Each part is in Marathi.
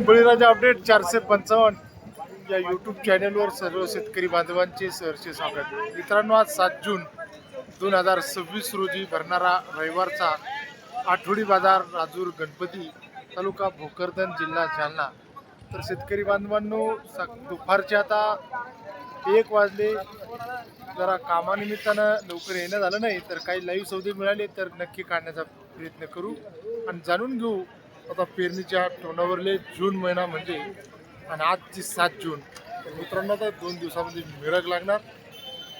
बळीराजा अपडेट 455 या यूट्यूब चॅनलवर सर्व शेतकरी बांधवांचे सहर्ष स्वागत. मित्रांनो, आज 7 जून 2026 रोजी भरणारा रविवारचा आठवडी बाजार राजूर गणपती तालुका भोकरदन जिल्हा जालना. तर शेतकरी बांधवांनो, दुपारचे आता 1 वाजले. जरा कामानिमित्तानं लवकर येणं झालं नाही, तर काही लाईव्ह सौदे मिळाले तर नक्की काढण्याचा प्रयत्न करू आणि जाणून घेऊ आता पेरणीच्या तोंडावरले जून महिना म्हणजे आणि आजची 7 जून. मित्रांनो, आता 2 दिवसामध्ये मिरग लागणार.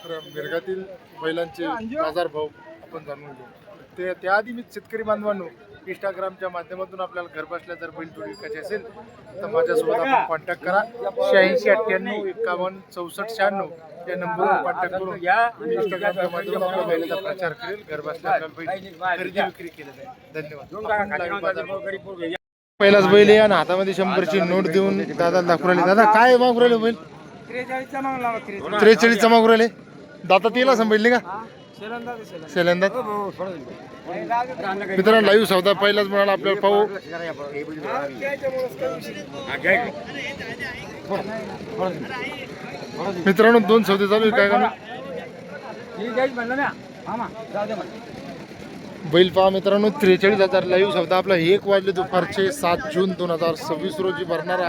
तर मिरगातील बैलांचे बाजारभाव आपण जाणून घेऊ. त्याआधी मी शेतकरी बांधवांनो, इंस्टाग्रामच्या माध्यमातून आपल्याला घर बसल्या जर बैल जोडी विकायची असेल तर माझ्यासोबत आपण कॉन्टॅक्ट करा. 8698916496 या नंबरवर कॉन्टॅक्ट करून इंस्टाग्रामच्या माध्यमातून आपल्या बैलाचा प्रचार करेल. घर बसल्या आपल्याला खरेदी विक्री केली जाईल. धन्यवाद. पहिलाच बैल आहे आणि हातामध्ये 100ची नोट देऊन दादा दाखवू राहिले. दादा काय मागू राहिले बैल? 43 मागू राहिले. दाता तेला संभळले का? सेलंदात. मित्रांनो, लाईव्ह सौदा पहिलाच म्हणाला आपल्याला पाहू. मित्रांनो, 2 सौदे चालू आहे. काय बैल पहा मित्रांनो, 43,000 लाईव्ह सौदा आपला 1 वाजले दुपारचे 7 जून 2026 रोजी भरणारा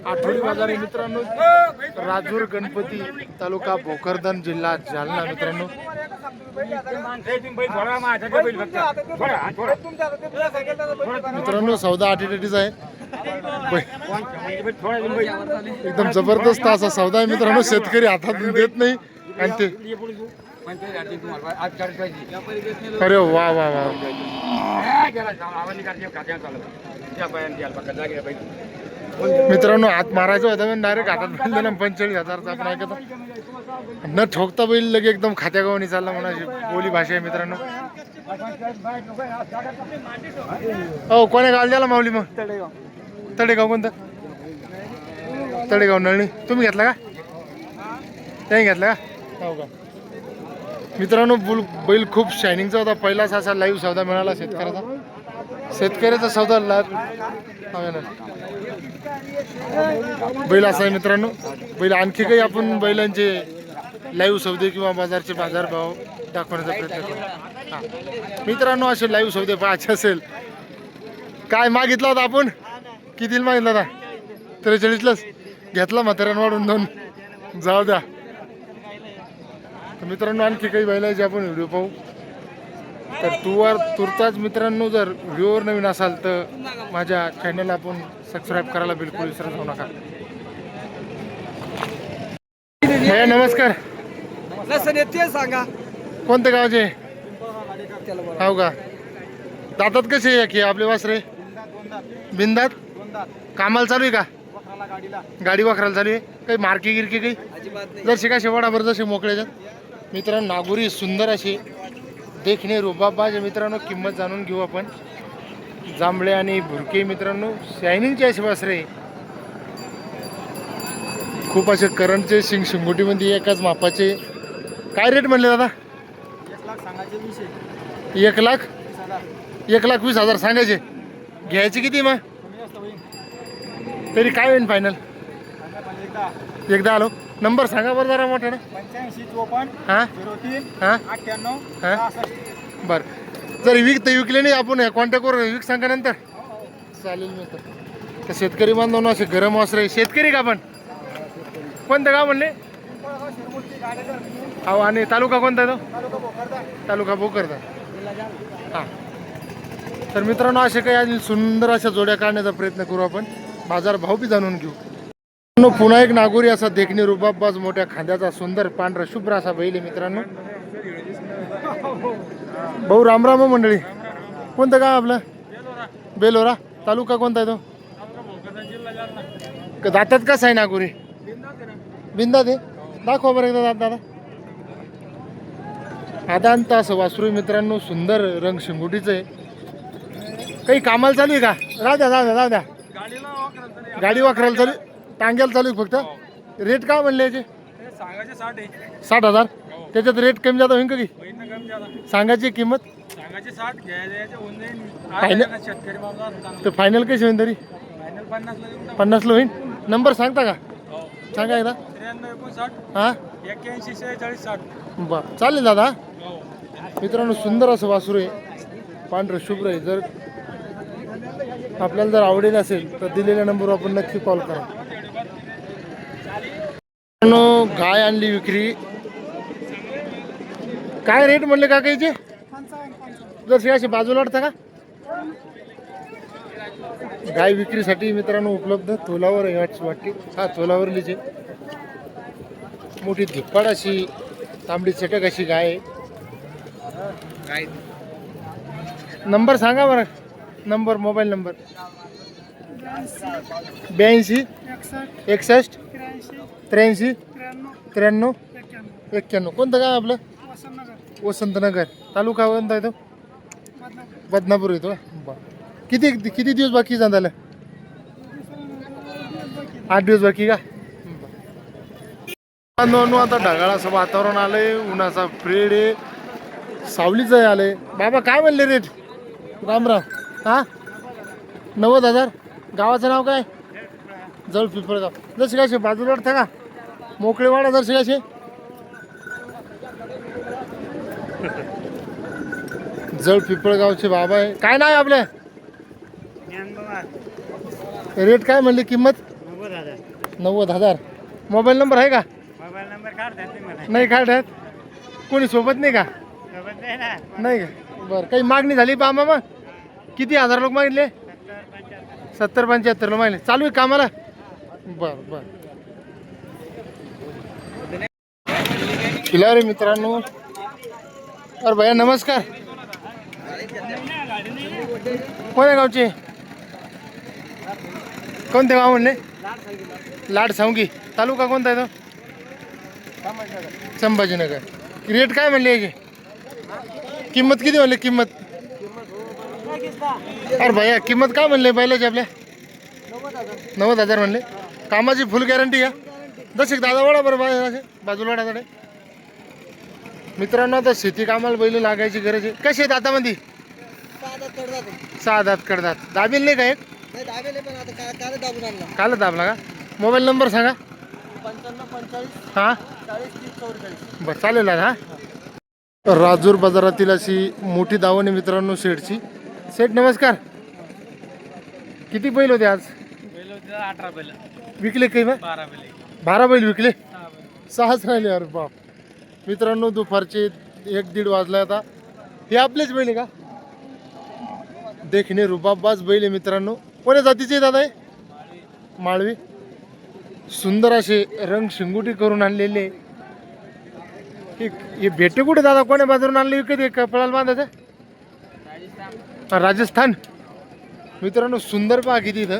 आठवडी बाजार आहे. मित्रांनो, राजूर गणपती तालुका भोकरदन जिल्हा जालना. मित्रांनो, सौदा आटीटीचा आहे. एकदम जबरदस्त असा सौदा आहे मित्रांनो. शेतकरी हातात देत नाही आणि ते अरे वा वा वा. मित्रांनो, हात मारायचं होतं पण डायरेक्ट हातात मिळालं ना. 45,000चा आपण ऐकतो. न ठोकता बैल लगे एकदम खात्यागावानी चालला म्हणायची बोली भाषा आहे मित्रांनो. हो, कोण्या गाव द्याला माऊली? मग तडेगाव. कोणतं? तडेगाव नळणी. तुम्ही घेतला का? त्याही घेतला का? हो का? मित्रांनो, बैल खूप शायनिंगचा होता. पहिलाच असा लाईव्ह सौदा मिळाला शेतकऱ्याचा सौदा बैल असा आहे मित्रांनो. बैल आणखी काही आपण बैलांचे लाईव्ह सौदे किंवा बाजारचे बाजारभाव दाखवण्याचा प्रयत्न करू. हां मित्रांनो, असे लाईव्ह सौदे पाहायचे असेल. काय मागितला होता आपण? कितीला मागितला होता? 43लाच घेतला म्हाताऱ्यानं वाढून 2. जाऊ द्या. मित्रांनो, आणखी काही बैलाचे आपण व्हिडिओ पाहू. तर तुर्ताच मित्रांनो, जर व्हिडिओवर नवीन असाल तर माझ्या चॅनलला आपण सबस्क्राईब करायला बिलकुल विसरत जाऊ नका. नमस्कार. सांगा कोणत्या गावाचे? हो का? दातात कसे आहे की आपले वासरे? बिंदात. कामाला चालू आहे का? गाडी वाखरायला चालू आहे. काही मार्की गिरकी काही जर शिका शेवाडाभर जसे मोकळ्याच्यात. मित्रांनो, नागोरी सुंदर अशी देखणे रुबाबाज. मित्रांनो, किंमत जाणून घेऊ आपण. जांभळे आणि भुरके मित्रांनो, शायनिंगचे असे वासरे. खूप असे करंटचे शिंगोटीमध्ये एकाच मापाचे. काय रेट म्हणले दादा? 1,20,000 सांगायचे. घ्यायचे किती मग? तरी काय होईल फायनल? एकदा आलो. नंबर सांगा बरं जरा मोठा ना. 8554 हां 03 हां 98 हां बरं. जर विकले नाही आपण कॉन्टॅक्टवर सांगा नंतर चालेल. मी तर शेतकरी बांधव असे गरम वासरे. शेतकरी का आपण? कोणतं गाव म्हणले? हो. आणि तालुका कोणता तो? तालुका भोकरदन. हां. तर मित्रांनो, असे काही आणि सुंदर अशा जोड्या काढण्याचा प्रयत्न करू आपण. बाजार भाव बी जाणून घेऊ. पुन्हा एक नागोरी असा देखणे रुबाबाज मोठ्या खांद्याचा सुंदर पांढरा शुभ्र असा बैल आहे मित्रांनो. भाऊ रामराम मंडळी. कोणतं गाव आपलं? बेलोरा. तालुका कोणता आहे तो? दातात कसा आहे नागोरी? बिंदात आहे. दाखवा बरं एकदा दात दादा. आदांत असं वासरू मित्रांनो. सुंदर रंग शिंगुटीचं आहे. काही कामाला चालू आहे का? राहू द्या. गाडी वाखरायला चालू, टांग्याला चालू आहे फक्त. रेट काय म्हणले याचे? 60,000. त्याच्यात रेट कमी जाता होईल का? की सांगायची किंमत सांगायचे 60 घ्यायचे होऊन जाईल फायनल शेतकरी मामला तर फायनल कशी होईल तरी फायनल 50 ला देऊन 50ला होईल. नंबर सांगता का? हो सांगा एकदा. 93 59 हां 81 46 60 बरं चालेल दादा. हो मित्रांनो सुंदर असं वासरू आहे, पांढरं शुभ्र आहे. जर आपल्याला जर आवडेल असेल तर दिलेल्या नंबरवर आपण नक्की कॉल करा. मित्रांनो गाय आणली विक्री. काय रेट म्हणले का कायचे? जर असे बाजूला वाटतं का? गाय विक्रीसाठी मित्रांनो उपलब्ध. तोलावर आहे वाटते. हा तोलावरलीचे मोठी धिप्पाड अशी तांबडी चटक अशी गाय आहे. नंबर सांगा बरं. Number mobile number 82 61 83 93 91. कोणतं गाव आपलं? वसंतनगर. तालुका कोणता येतो? बदनापूर येतो. बरं किती किती दिवस बाकी झालं? 8 दिवस बाकी का? बांधवांनो आता ढगाळ असं वातावरण आलंय, उन्हाचा फ्रेड आहे, सावलीचं आलंय. बाबा काय म्हणले रेट? रामराम. हा 90,000. गावाचं नाव काय? जळ पिंपळगाव. जसे कसे बाजूला वाटतं का? मोकळेवाडा जसे कसे जळ पिंपळगावचे बाबा आहे. काय नाव आहे आपल्या? रेट काय म्हणले? किंमत 90,000. मोबाईल नंबर आहे का? मोबाईल नंबर काढतात नाही काढत. कोणी सोबत नाही का? नाही का? बरं काही मागणी झाली बा मामा? किती हजार लोक मागितले? 70-75 लोक मागितले. चालू आहे कामाला? बरं बरं. खिलारे मित्रांनो. अरे भैया नमस्कार. कोण्या गावचे? कोणते गाव म्हणले? लाड सावंगी. तालुका कोणता आहे तो? संभाजीनगर. रेट काय म्हणले याची? किंमत किती म्हणले? किंमत अरे भैया किंमत काय म्हणले बैलाची आपल्या? 90,000 म्हणले. कामाची फुल गॅरंटी का? जसे दादा वडा बरं बाजूला वडा दाडे. मित्रांनो आता शेती कामाला बैल लागायची गरज आहे. कसे आहेत आतामध्ये? 6 दात कडदात. दाबेल नाही का एक? काल दाबला का? मोबाईल नंबर सांगा. 55 हां 40 30 44. बरं चालेल हा. राजूर बाजारातील अशी मोठी दावण आहे मित्रांनो शेठची. शेठ नमस्कार. किती बैल होते आज? 18 बैल विकले काही बा? 12 बैल 12 बैल विकले. 6च राहिले. अरे बाप. मित्रांनो दुपारचे 1-1:30 वाजले आता. हे आपलेच बैल आहे का? देखणे रुबाबाज बैल आहे मित्रांनो. कोण्या जातीचे दादा आहे? माळवी. सुंदर असे रंग शिंगुटी करून आणलेले. हे भेटे कुठे दादा? कोण्या बाजारून आणले? विकत कपळाला बांधायचं? राजस्थान. मित्रांनो सुंदर पहा किती इथं.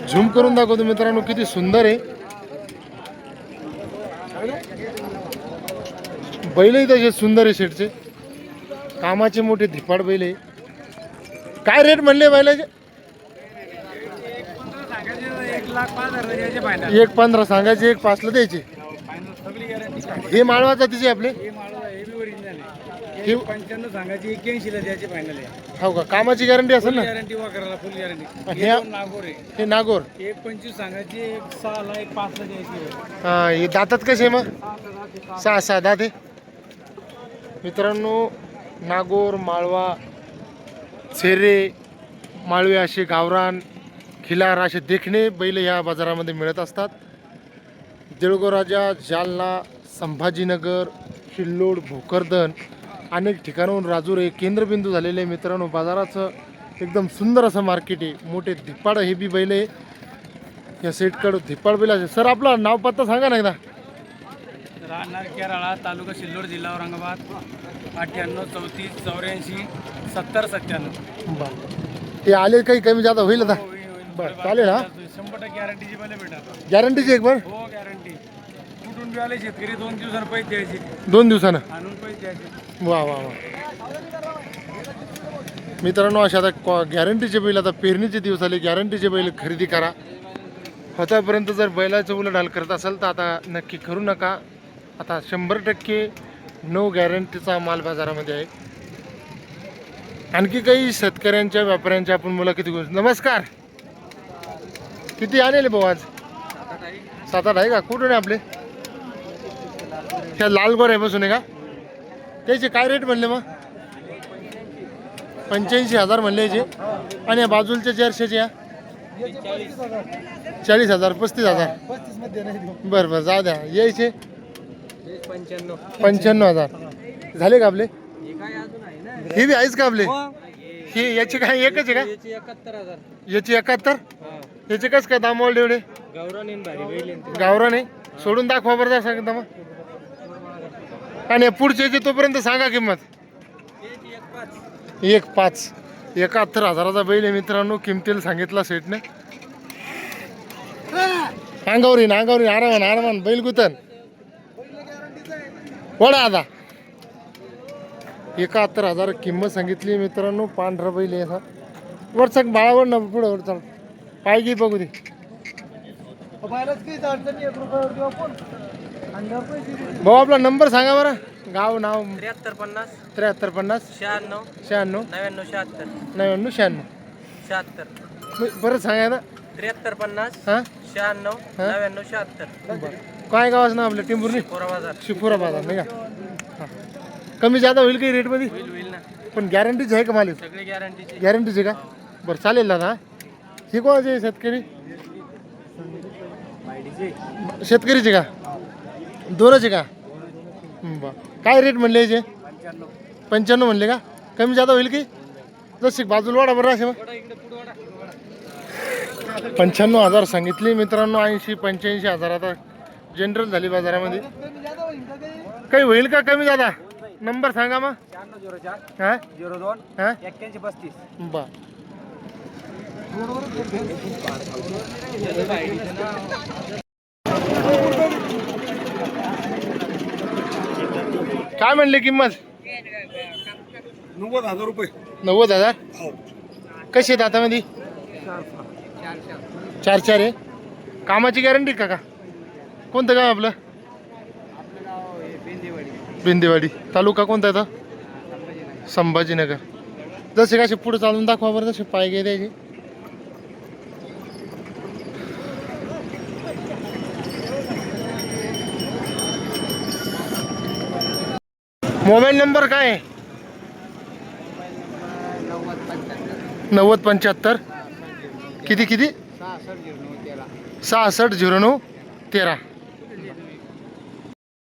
झूम करून दाखवतो मित्रांनो किती सुंदर आहे. बैलही तसे सुंदर आहे शेठचे. कामाचे मोठे धिपाड बैल आहे. काय रेट म्हणले बैलाचे? 1,15 सांगायचे, 1,05 द्यायचे. हे माळवा जातीचे आपले? हे 95 सांगायची 81 ला द्यायची फायनल आहे. हो का? कामाची गॅरंटी असेल ना? गॅरंटी वाकराला फुल गॅरंटी. हे नागोर आहे. हे नागोर. 1.25 सांगायची 6 ला 1.5 ला द्यायची. हा हे दातात कसे मग? 6 दात आहे. मित्रांनो नागोर, माळवा, छेरे, माळवे असे गावरान, खिलार असे देखणे बैल ह्या बाजारामध्ये मिळत असतात. देऊळगाव राजा, जालना, संभाजीनगर, सिल्लोड, भोकरदन अनेक ठिकाणाहून राजूर हे केंद्रबिंदू झालेले आहे. मित्रांनो बाजाराचं एकदम सुंदर असं मार्केट आहे. मोठे धिप्पाड हे बी बैल आहे. या सेटकडं धिप्पाड बैल आहे. सर आपलं नाव पत्ता सांगा ना एकदा. राहणार केरळा, तालुका सिल्लोड, जिल्हा औरंगाबाद. 98 34 84 70 97. बरं ते आले काही कमी जादा होईल आता? बरं चालेल. हा 100% गॅरंटीची बैल भेटतात. गॅरंटीची एक बरं. हो गॅरंटी. कुठून बी आले शेतकरी 2 दिवसांनी पैसे द्यायचे. 2 दिवसानं. आणून पैसे द्यायचे. वा वा वा. मित्रांनो अशा आता गॅरंटीचे बैल, आता पेरणीचे दिवस आले, गॅरंटीचे बैल खरेदी करा. आतापर्यंत जर बैलाचं उलाढाल करत असाल तर आता नक्की करू नका. आता 100% नो गॅरंटीचा माल बाजारामध्ये आहे. आणखी काही शेतकऱ्यांच्या व्यापाऱ्यांच्या आपण मुलाखती घेऊ. नमस्कार. किती आणले भाऊ आज? 7-8 आहे का? कुठून आहे आपले? त्या लाल गोऱ्यापासून आहे का? त्याचे काय रेट म्हणले मग? 85,000 म्हणले याचे. आणि या बाजूलच्या जर्सीचे या 40,000 35,000. बरं बरं जाऊ द्या. यायचे 95,000 झाले का आपले? हे बी आहेच का आपले? हे याचे काय एकच आहे का? याची 71. याचे कस काय दाम एवढे? गावरान आहे. सोडून दाखवा बरं जा सांगता मग. आणि पुढचे तोपर्यंत सांगा किंमत. 1.5 71,000चा बैल आहे मित्रांनो. किमतीला सांगितला सेटने. अंगावर येईन आरामान बैल गुतन वडा आता. 71,000 किंमत सांगितली मित्रांनो. पांढरा बैल आहे असा. वरचा बाळावर ना पुढं वर चाल पाय घे बघू दे. भाऊ आपला नंबर सांगा बरं. गाव नाव 7350 96 99 96 परत सांगा ना. 7350 हां 96 99 76. काय गावाचं नाव आपलं? टिंबुर्णी शिफुरा बाजार नाही का? हां कमी जादा होईल काही रेटमध्ये? होईल ना. पण गॅरंटीच आहे का मालिक? सगळी गॅरंटीची. गॅरंटीच आहे का? बरं चालेल दादा. हे कोणाचे आहे शेतकरी? शेतकरीचे का? दोनच का? बरं काय रेट म्हणले याचे? 95 म्हणले का? कमी जादा होईल की? जशी बाजूला वाडा बरं असे मग. 95,000 सांगितली मित्रांनो. 80-85,000 आता जनरल झाली बाजारामध्ये. काही होईल का कमी जादा? नंबर सांगा मग. 9604 हां 02 हां 8135. बरं काय म्हणले किंमत? 90,000 रुपये. 90,000. कशी आहेत हातामध्ये? 4 आहे. कामाची गॅरंटी का? कोणतं गाव आपलं? बिंदेवाडी. तालुका कोणता येतं? संभाजीनगर. जसे कसे पुढे चालून दाखवा बरं. तसे पाय घे द्यायचे. मोबाईल नंबर काय आहे? 9075 किती 660913.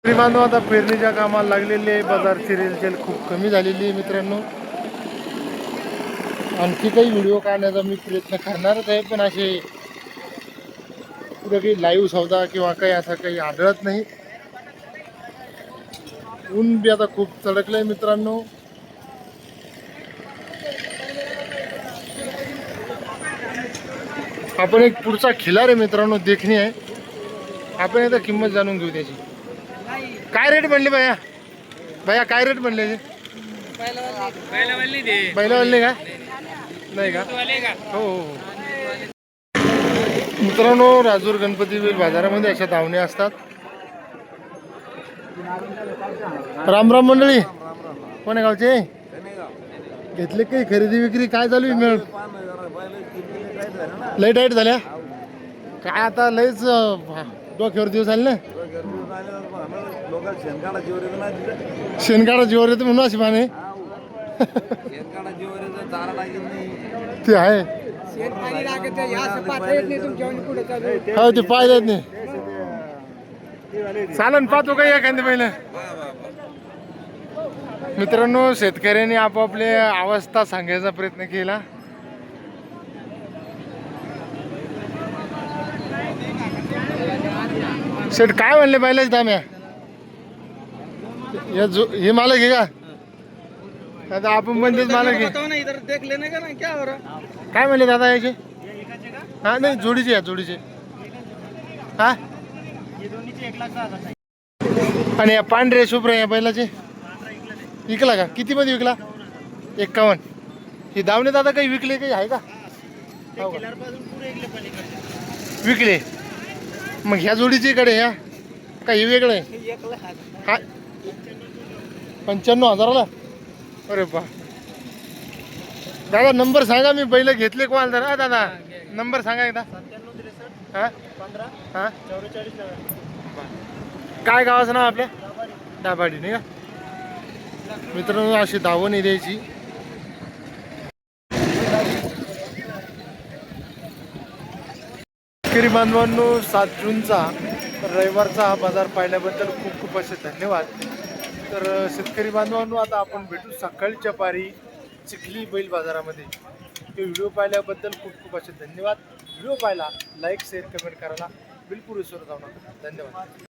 बांधव आता पेरणीच्या कामाला लागलेली आहे. बाजारची रेलचेल खूप कमी झालेली आहे मित्रांनो. आणखी काही व्हिडिओ काढण्याचा मी प्रयत्न करणारच आहे. पण असे कुठं काही लाईव्ह सौदा किंवा काही असं काही आढळत नाही. ऊन बी आता खूप चढकलं आहे मित्रांनो. आपण एक पुढचा खिलार आहे मित्रांनो. देखणी आहे. आपण एकदा किंमत जाणून घेऊ त्याची. काय रेट म्हणले भैया काय रेट म्हणले? बैलावाले का? नाही का? हो हो मित्रांनो. राजूर गणपती बाजारामध्ये अशा धावणे असतात. राम राम मंडळी. कोण्या गावचे? घेतले काही खरेदी विक्री काय चालू आहे? मिळून लय टाईट झाल्या काय? आता लयच डोक्यावर दिवस आले ना. शेणकाळा जीवर येतो म्हणून अशी पाणी. ते आहे हो. ते पाहिलेच नाही. चालन पाहतो काही एखादी पहिलं. मित्रांनो शेतकऱ्यांनी आपापली अवस्था सांगायचा प्रयत्न केला. शेठ काय म्हणले बैलाच दाम या? हे मालक आहे का? आता आपण म्हणजेच मालक आहे. काय म्हणले दादा याचे? हा नाही जोडीचे या जोडीचे. हा आणि या पांढरे शुभ्र या बैलाचे विकला का? किती मध्ये विकला? 51. हे दावणे दादा काही विकले काही आहे का? विकले. मग ह्या जोडीचे कडे या काही वेगळं आहे? हा 95,000ला. अरे बा दादा नंबर सांगा, मी बैल घेतले कोणाला जरा. दादा नंबर सांगा एकदा. 97 हां 15 हां 44 काय गावाचं नाव आपल्या? दाभाडी नाही का मित्रांनो, अशी दावण द्यायची. शेतकरी बांधवांनो, 7 जूनचा रविवारचा हा बाजार पाहिल्याबद्दल खूप खूप असे धन्यवाद. तर शेतकरी बांधवांनो, आता आपण भेटू सकाळच्या पारी चिखली बैल बाजारामध्ये. तो व्हिडिओ पाहिल्याबद्दल खूप खूप असे धन्यवाद. व्हिडिओ पाहिला लाईक शेअर कमेंट करायला बिलकुल विसरू जाऊ नका. धन्यवाद.